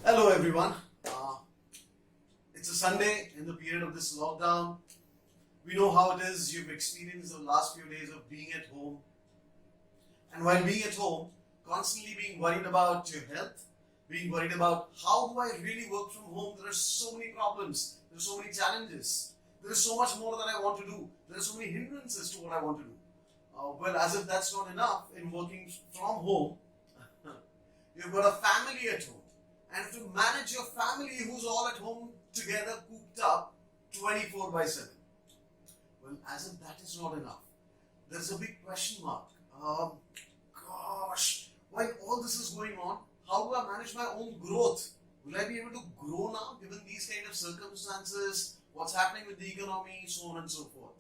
Hello everyone. It's a Sunday in the period of this lockdown. We know how it is. You've experienced the last few days of being at home. And while being at home, constantly being worried about your health, being worried about how do I really work from home. There are so many problems. There are so many challenges. There is so much more that I want to do. There are so many hindrances to what I want to do. Well, as if that's not enough in working from home, you've got a family at home. And to manage your family who's all at home together, cooped up 24 by 7. Well, as if that is not enough, there's a big question mark. Gosh, while all this is going on, how do I manage my own growth? Will I be able to grow now given these kind of circumstances? What's happening with the economy, so on and so forth?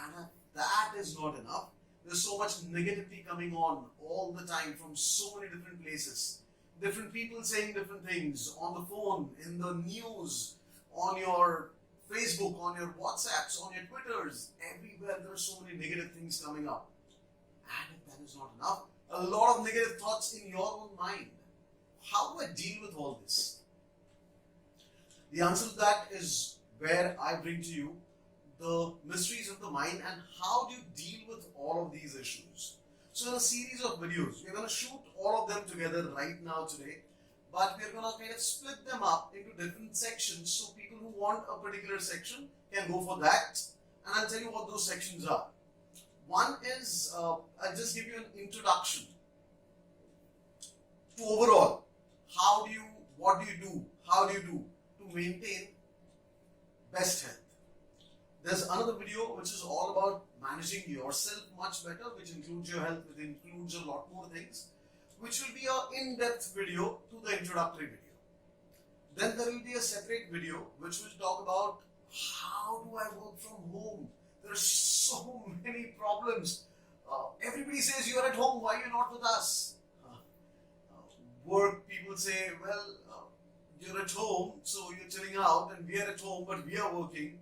And if that is not enough, there's so much negativity coming on all the time from so many different places. Different people saying different things on the phone, in the news, on your Facebook, on your WhatsApps, on your Twitters. Everywhere there are so many negative things coming up. And if that is not enough, a lot of negative thoughts in your own mind. How do I deal with all this? The answer to that is where I bring to you the mysteries of the mind and how do you deal with all of these issues. So in a series of videos, we're going to shoot all of them together right now today, but we're going to kind of split them up into different sections so people who want a particular section can go for that, and I'll tell you what those sections are. One is, I'll just give you an introduction to overall, what do you do, how do you do to maintain best health. There's another video which is all about managing yourself much better, which includes your health, which includes a lot more things, which will be an in-depth video to the introductory video. Then there will be a separate video which will talk about how do I work from home. There are so many problems. Everybody says you are at home, why are you not with us? Work, people say, well, you're at home, so you're chilling out, and we are at home, but we are working.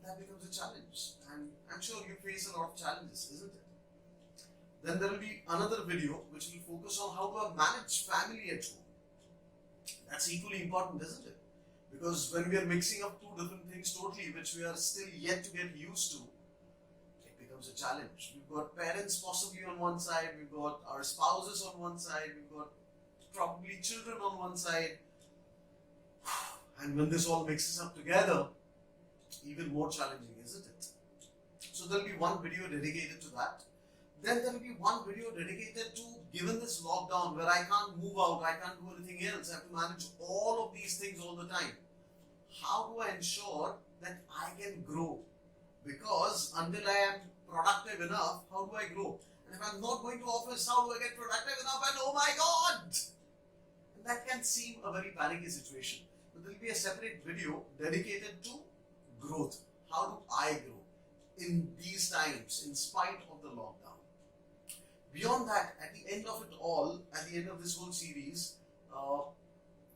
That becomes a challenge, and I'm sure you face a lot of challenges, isn't it? Then there will be another video which will focus on how to manage family at home. That's equally important, isn't it? Because when we are mixing up two different things totally, which we are still yet to get used to, it becomes a challenge. We've got parents possibly on one side, we've got our spouses on one side, we've got probably children on one side, and when this all mixes up together, even more challenging, isn't it? So there will be one video dedicated to that. Then there will be one video dedicated to, given this lockdown where I can't move out, I can't do anything else, I have to manage all of these things all the time. How do I ensure that I can grow? Because until I am productive enough, how do I grow? And if I'm not going to office, how do I get productive enough? And oh my God! And that can seem a very panicky situation. But there will be a separate video dedicated to growth. How do I grow in these times in spite of the lockdown? Beyond that, at the end of it all, at the end of this whole series,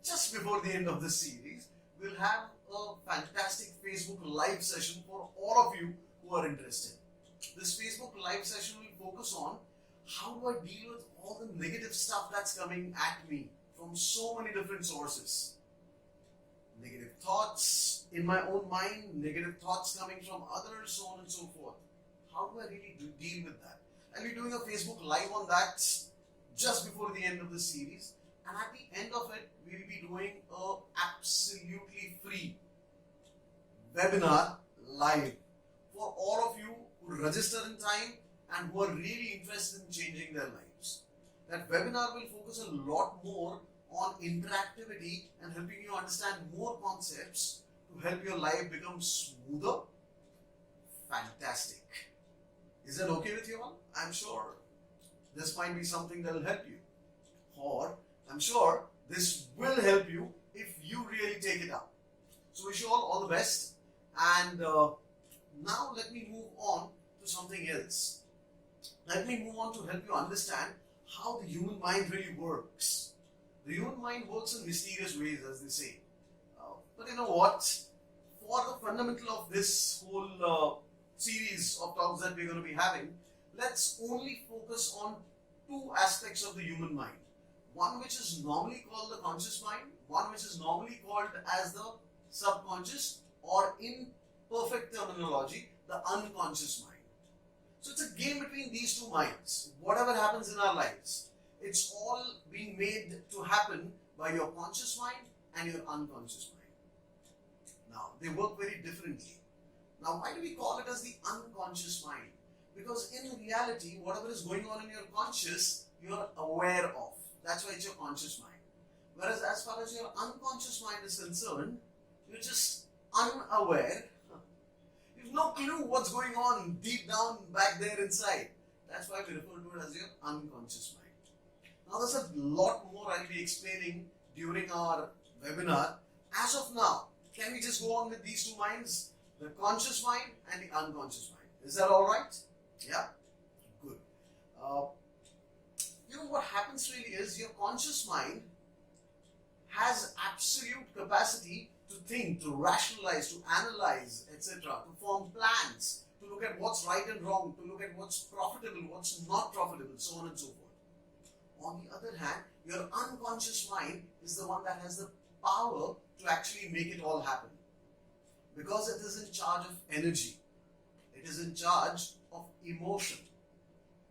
just before the end of this series, we'll have a fantastic Facebook live session for all of you who are interested. This Facebook live session will focus on how do I deal with all the negative stuff that's coming at me from so many different sources. Negative thoughts in my own mind, negative thoughts coming from others, so on and so forth. How do I really deal with that? I'll be doing a Facebook live on that just before the end of the series, and at the end of it, we'll be doing a absolutely free webinar live for all of you who register in time and who are really interested in changing their lives. That webinar will focus a lot more on interactivity and helping you understand more concepts to help your life become smoother. Fantastic. Is that okay with you all? I'm sure this might be something that will help you. Or I'm sure this will help you if you really take it up. So wish you all the best. And now let me move on to something else. Let me move on to help you understand how the human mind really works. The human mind works in mysterious ways, as they say. But you know what? For the fundamental of this whole series of talks that we're going to be having, let's only focus on two aspects of the human mind. one which is normally called the conscious mind, one which is normally called as the subconscious, or in perfect terminology, the unconscious mind. So it's a game between these two minds. Whatever happens in our lives, it's all being made to happen by your conscious mind and your unconscious mind. Now, they work very differently. Now, why do we call it as the unconscious mind? Because in reality, whatever is going on in your conscious, you're aware of. That's why it's your conscious mind. Whereas as far as your unconscious mind is concerned, you're just unaware. You've no clue what's going on deep down back there inside. That's why we refer to it as your unconscious mind. Now there's a lot more I'll be explaining during our webinar. As of now, can we just go on with these two minds? The conscious mind and the unconscious mind. Is that alright? Yeah? Good. What happens really is your conscious mind has absolute capacity to think, to rationalize, to analyze, etc., to form plans, to look at what's right and wrong, to look at what's profitable, what's not profitable, so on and so forth. On the other hand, your unconscious mind is the one that has the power to actually make it all happen. Because it is in charge of energy. It is in charge of emotion.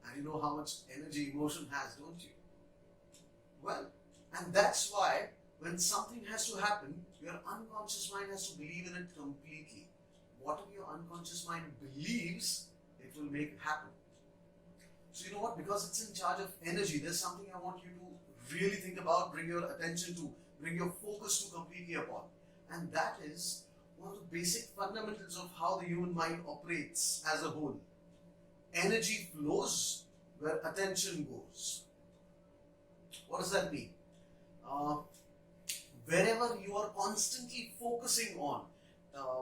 And you know how much energy emotion has, don't you? Well, and that's why when something has to happen, your unconscious mind has to believe in it completely. Whatever your unconscious mind believes, it will make it happen. So you know what? Because it's in charge of energy, there's something I want you to really think about, bring your attention to, bring your focus to completely upon. And that is one of the basic fundamentals of how the human mind operates as a whole. Energy flows where attention goes. What does that mean? Wherever you are constantly focusing on,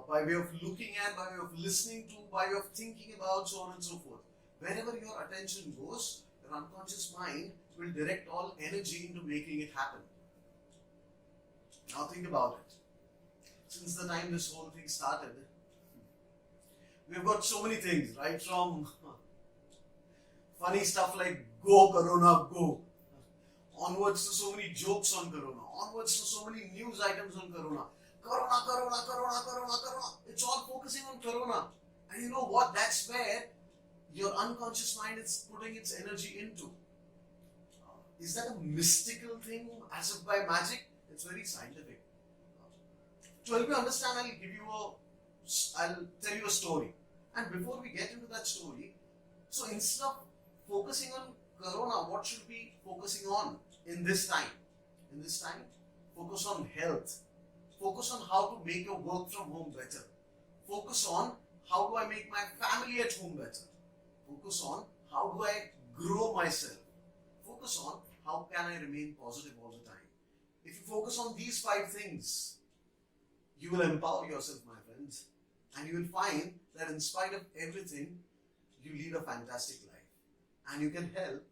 by way of looking at, by way of listening to, by way of thinking about, so on and so forth, wherever your attention goes, your unconscious mind will direct all energy into making it happen. Now think about it. Since the time this whole thing started, we've got so many things, right? From funny stuff like "Go Corona, go," onwards to so many jokes on Corona, onwards to so many news items on Corona. Corona, Corona, Corona, Corona, Corona. It's all focusing on Corona. And you know what? That's where your unconscious mind is putting its energy into. Is that a mystical thing as if by magic? It's very scientific. To help you understand, I'll tell you a story. And before we get into that story, so instead of focusing on Corona, what should we be focusing on in this time? In this time, focus on health. Focus on how to make your work from home better. Focus on how do I make my family at home better. Focus on how do I grow myself. Focus on how can I remain positive all the time. If you focus on these 5 things, you will empower yourself, my friends, and you will find that in spite of everything, you lead a fantastic life. And you can help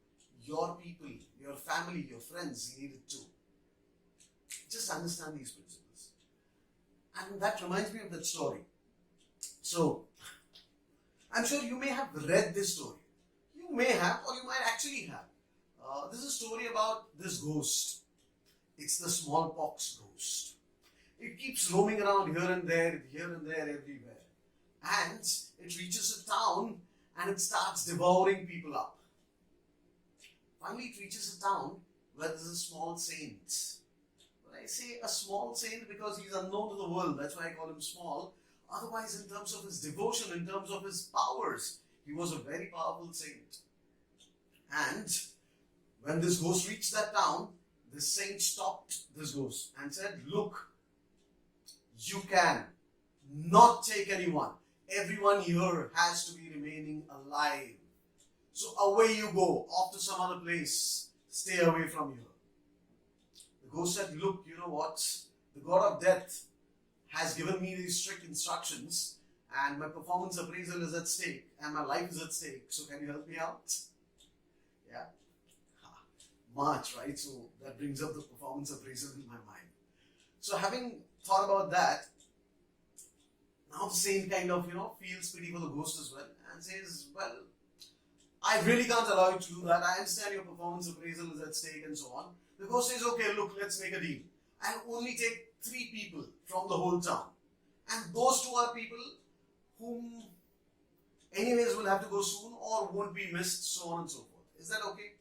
your people, your family, your friends lead it too. Just understand these principles. And that reminds me of that story. So, I'm sure you may have read this story. You may have, or you might actually have. This is a story about this ghost. It's the smallpox ghost. It keeps roaming around here and there, everywhere. And it reaches a town and it starts devouring people up. Finally, it reaches a town where there's a small saint. But I say a small saint because he's unknown to the world. That's why I call him small. Otherwise, in terms of his devotion, in terms of his powers, he was a very powerful saint. And when this ghost reached that town, the saint stopped this ghost and said, "Look, you can not take anyone. Everyone here has to be remaining alive. So away you go, off to some other place. Stay away from here." The ghost said, "Look, you know what? The god of death has given me these strict instructions and my performance appraisal is at stake and my life is at stake. So can you help me out?" Yeah. March, right? So that brings up the performance appraisal in my mind. So having thought about that, now the saint kind of, feels pity for the ghost as well and says, "Well, I really can't allow you to do that. I understand your performance appraisal is at stake and so on. The ghost says, okay, look, let's make a deal. I'll only take 3 people from the whole town. And those 2 are people whom anyways will have to go soon or won't be missed, so on and so forth. Is that okay?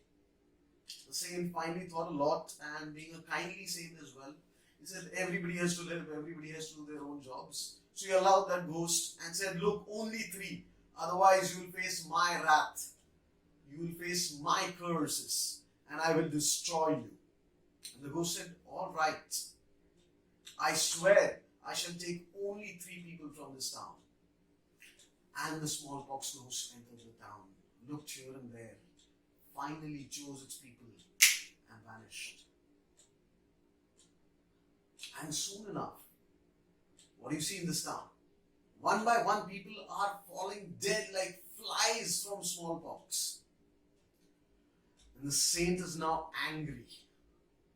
The saint finally thought a lot, and being a kindly saint as well, he said everybody has to live, everybody has to do their own jobs. So he allowed that ghost and said, look, only 3. Otherwise you will face my wrath. You will face my curses and I will destroy you. And the ghost said, all right. I swear I shall take only 3 people from this town. And the smallpox ghost entered the town, looked here and there, finally chose its people and vanished. And soon enough, what do you see in this town? One by one, people are falling dead like flies from smallpox. And the saint is now angry.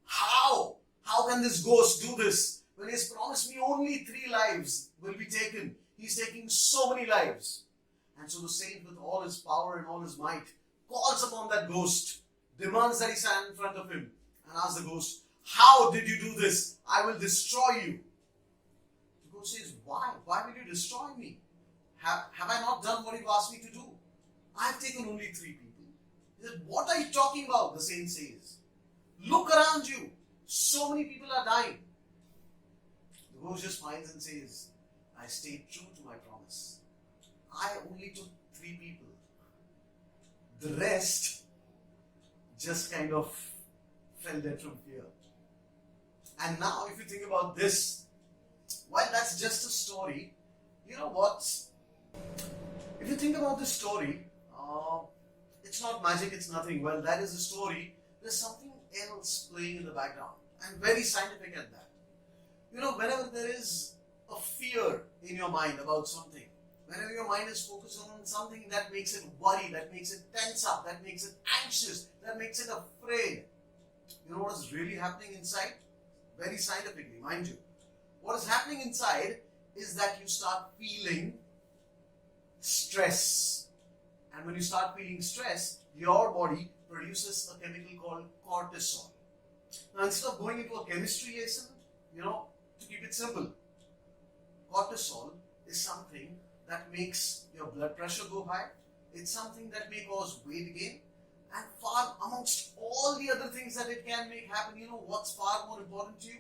How? How can this ghost do this? When he has promised me only 3 lives will be taken, he's taking so many lives. And so the saint, with all his power and all his might, calls upon that ghost, demands that he stand in front of him, and asks the ghost, how did you do this? I will destroy you. The ghost says, why? Why will you destroy me? Have I not done what you asked me to do? I have taken only 3 people. He said, what are you talking about? The saint says, look around you. So many people are dying. The ghost just smiles and says, I stayed true to my promise. I only took 3 people. The rest just kind of fell dead from fear. And now if you think about this, well, that's just a story. You know what? If you think about this story, it's not magic, it's nothing. Well, that is a story. There's something else playing in the background, and very scientific at that. You know, whenever there is a fear in your mind about something, whenever your mind is focused on something that makes it worry, that makes it tense up, that makes it anxious, that makes it afraid, you know what is really happening inside? Very scientifically, mind you. What is happening inside is that you start feeling stress. And when you start feeling stress, your body produces a chemical called cortisol. Now, instead of going into a chemistry lesson, to keep it simple, cortisol is something that makes your blood pressure go high. It's something that may cause weight gain. And far amongst all the other things that it can make happen, you know what's far more important to you?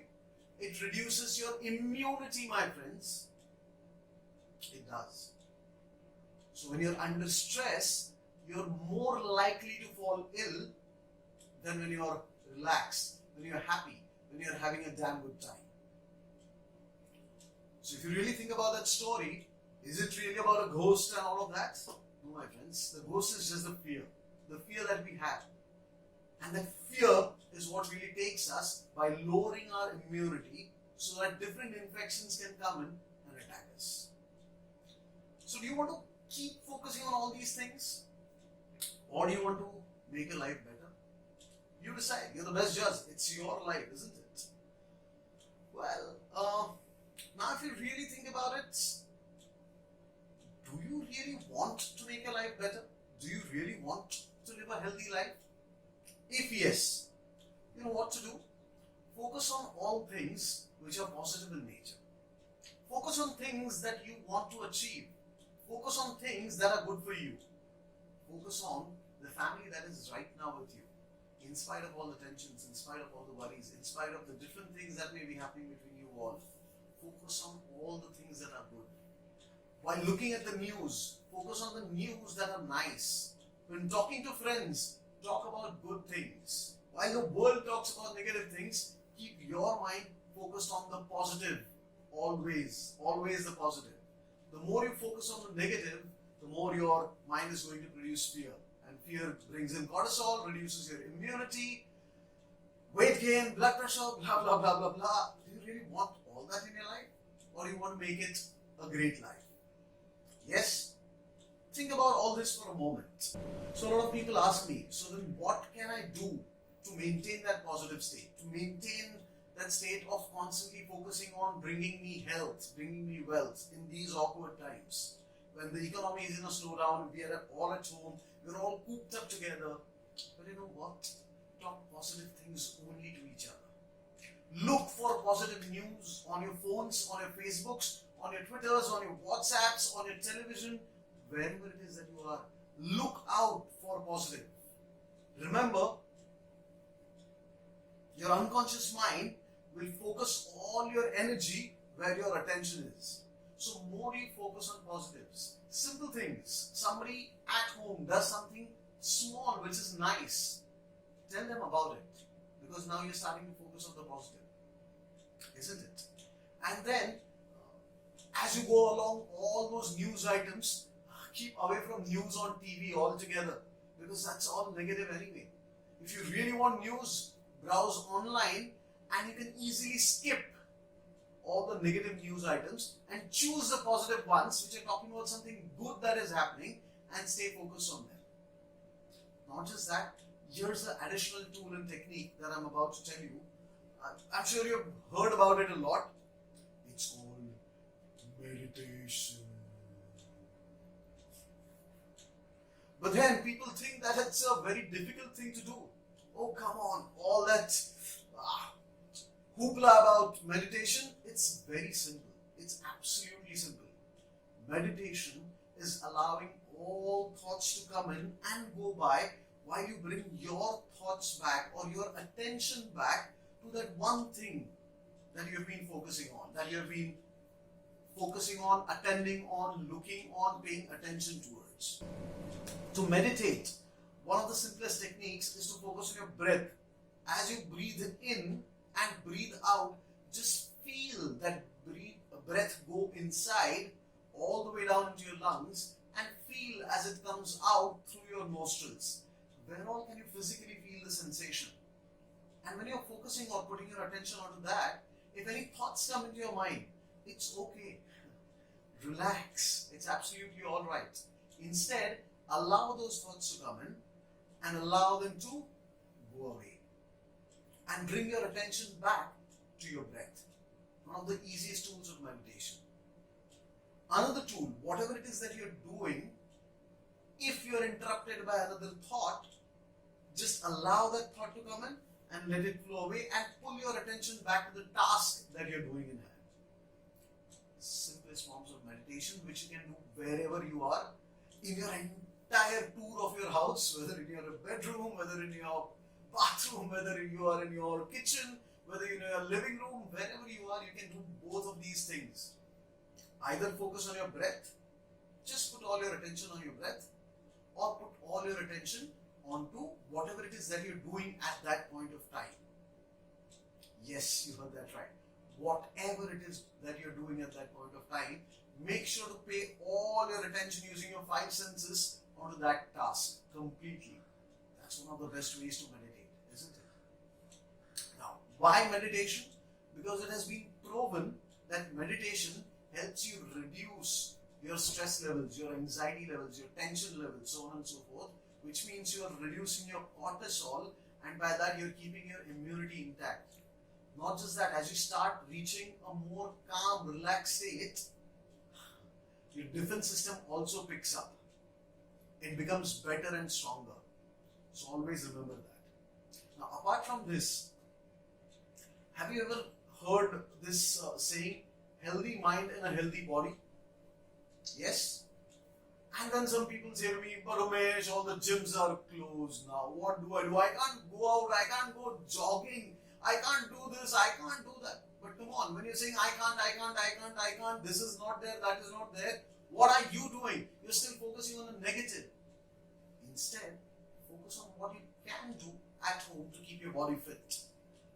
It reduces your immunity, my friends. It does. So when you're under stress, you're more likely to fall ill than when you're relaxed, when you're happy, when you're having a damn good time. So if you really think about that story, is it really about a ghost and all of that? No, my friends. The ghost is just the fear that we have. And that fear is what really takes us by lowering our immunity so that different infections can come in and attack us. So do you want to keep focusing on all these things? Or do you want to make your life better? You decide. You're the best judge. It's your life, isn't it? Well, now if you really think about it, do you really want to make your life better? Do you really want to live a healthy life? If yes, you know what to do? Focus on all things which are positive in nature. Focus on things that you want to achieve. Focus on things that are good for you. Focus on the family that is right now with you. In spite of all the tensions, in spite of all the worries, in spite of the different things that may be happening between you all, focus on all the things that are good. While looking at the news, focus on the news that are nice. When talking to friends, talk about good things. While the world talks about negative things, keep your mind focused on the positive. Always the positive. The more you focus on the negative, the more your mind is going to produce fear. And fear brings in cortisol, reduces your immunity, weight gain, blood pressure, blah, blah, blah, blah, blah. Do you really want all that in your life? Or do you want to make it a great life? Yes? Think about all this for a moment. So a lot of people ask me, so then what can I do to maintain that positive state? To maintain that state of constantly focusing on bringing me health, bringing me wealth in these awkward times. When the economy is in a slowdown, we are all at home, we're all cooped up together. But you know what? talk positive things only to each other. Look for positive news on your phones, on your Facebooks, on your Twitters, on your WhatsApps, on your television, wherever it is that you are. Look out for positive. Remember, your unconscious mind will focus all your energy where your attention is. So more you focus on positives. Simple things. Somebody at home does something small which is nice. Tell them about it. Because now you're starting to focus on the positive. Isn't it? And then, as you go along all those news items, keep away from news on TV altogether. Because that's all negative anyway. If you really want news, browse online and you can easily skip all the negative news items and choose the positive ones which are talking about something good that is happening and stay focused on them. Not just that, here's the additional tool and technique that I'm about to tell you. I'm sure you've heard about it a lot. It's called meditation. But then people think that it's a very difficult thing to do. Oh, come on, all that hoopla about meditation, it's very simple. It's absolutely simple. Meditation is allowing all thoughts to come in and go by while you bring your thoughts back or your attention back to that one thing that you have been focusing on, that you have been focusing on, attending on, looking on, paying attention towards. To meditate, one of the simplest techniques is to focus on your breath. As you breathe in and breathe out, just feel that breath go inside all the way down into your lungs and feel as it comes out through your nostrils. Where all can you physically feel the sensation? And when you're focusing or putting your attention onto that, if any thoughts come into your mind, it's okay. Relax. It's absolutely alright. Instead, allow those thoughts to come in and allow them to go away. And bring your attention back to your breath. One of the easiest tools of meditation. Another tool, whatever it is that you're doing, if you're interrupted by another thought, just allow that thought to come in and let it flow away and pull your attention back to the task that you're doing in hand. Simplest forms of meditation which you can do wherever you are, in your entire tour of your house, whether in your bedroom, whether in your bathroom, whether you are in your kitchen, whether in your living room, wherever you are, you can do both of these things. Either focus on your breath, just put all your attention on your breath, or put all your attention onto whatever it is that you're doing at that point of time. Yes, you heard that right. Whatever it is that you're doing at that point of time, make sure to pay all your attention using your five senses onto that task completely. That's one of the best ways to meditate, isn't it? Now, why meditation? Because it has been proven that meditation helps you reduce your stress levels, your anxiety levels, your tension levels, so on and so forth, which means you are reducing your cortisol, and by that you're keeping your immunity intact. Not just that, as you start reaching a more calm, relaxed state, your defense system also picks up. It becomes better and stronger. So always remember that. Now, apart from this, have you ever heard this saying, healthy mind in a healthy body? Yes? And then some people say to me, but Umesh, all the gyms are closed now. What do? I can't go out, I can't go jogging, I can't do this, I can't do that. But come on, when you're saying I can't, this is not there, that is not there, what are you doing? You're still focusing on the negative. Instead, focus on what you can do at home to keep your body fit.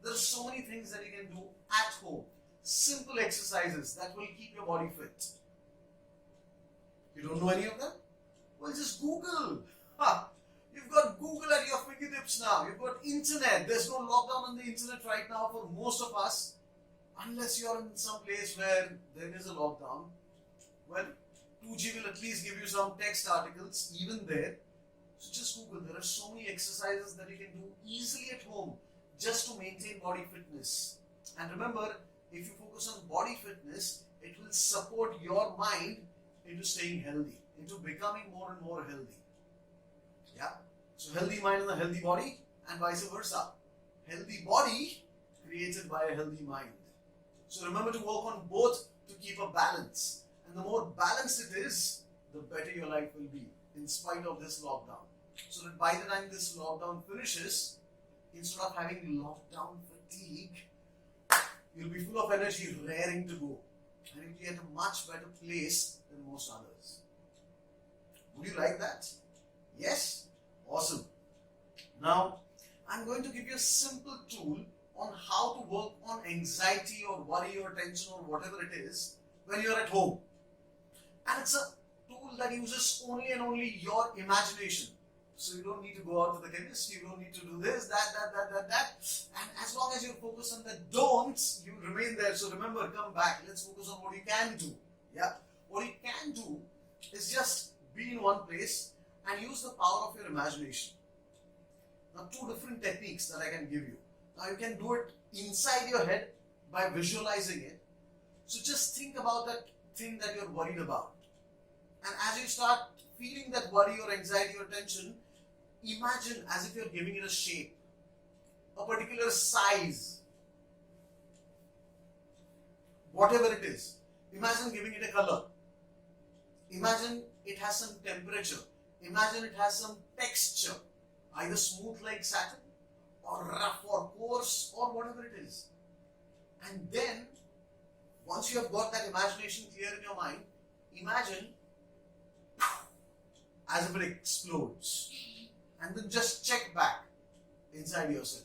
There are so many things that you can do at home. Simple exercises that will keep your body fit. You don't know any of them? Well, just Google. You've got Google at your fingertips now. You've got internet. There's no lockdown on the internet right now for most of us. Unless you're in some place where there is a lockdown. Well, 2G will at least give you some text articles even there. So just Google. There are so many exercises that you can do easily at home just to maintain body fitness. And remember, if you focus on body fitness, it will support your mind into staying healthy, into becoming more and more healthy. Yeah? So healthy mind and a healthy body, and vice versa. Healthy body created by a healthy mind. So remember to work on both to keep a balance. And the more balanced it is, the better your life will be in spite of this lockdown. So that by the time this lockdown finishes, instead of having lockdown fatigue, you'll be full of energy, raring to go. And you'll be at a much better place than most others. Would you like that? Yes? Awesome. Now, I'm going to give you a simple tool on how to work on anxiety or worry or tension or whatever it is when you're at home. And it's a tool that uses only and only your imagination. So you don't need to go out to the chemist, you don't need to do this, that. And as long as you focus on the don'ts, you remain there. So remember, come back. Let's focus on what you can do. Yeah? What you can do is just be in one place and use the power of your imagination. Now, two different techniques that I can give you. Now, you can do it inside your head by visualizing it. So just think about that thing that you're worried about. And as you start feeling that worry or anxiety or tension, imagine as if you're giving it a shape, a particular size, whatever it is. Imagine giving it a color. Imagine it has some temperature. Imagine it has some texture, either smooth like satin or rough or coarse or whatever it is. And then, once you have got that imagination clear in your mind, imagine as if it explodes. And then just check back inside yourself.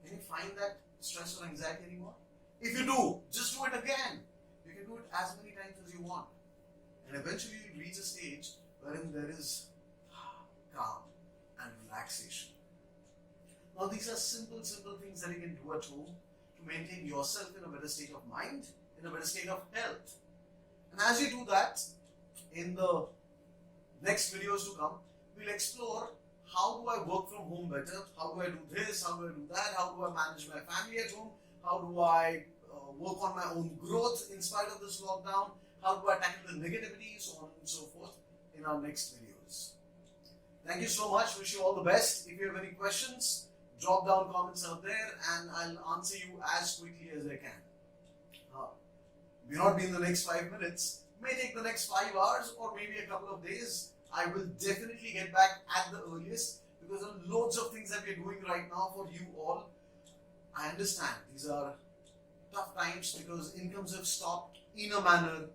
Can you find that stress or anxiety anymore? If you do, just do it again. You can do it as many times as you want. And eventually you'll reach a stage wherein there is calm and relaxation. Now these are simple things that you can do at home to maintain yourself in a better state of mind, in a better state of health. And as you do that, in the next videos to come, we'll explore how do I work from home better, how do I do this, how do I do that, how do I manage my family at home, how do I work on my own growth in spite of this lockdown, how do I tackle the negativity, so on and so forth in our next videos. Thank you so much, wish you all the best. If you have any questions, drop down comments out there and I'll answer you as quickly as I can. May not be in the next 5 minutes, may take the next 5 hours or maybe a couple of days. I will definitely get back at the earliest because there are loads of things that we're doing right now for you all. I understand these are tough times because incomes have stopped in a manner.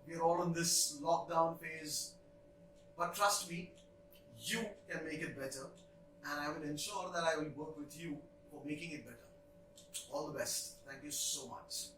We're all in this lockdown phase. But trust me, you can make it better and I will ensure that I will work with you for making it better. All the best. Thank you so much.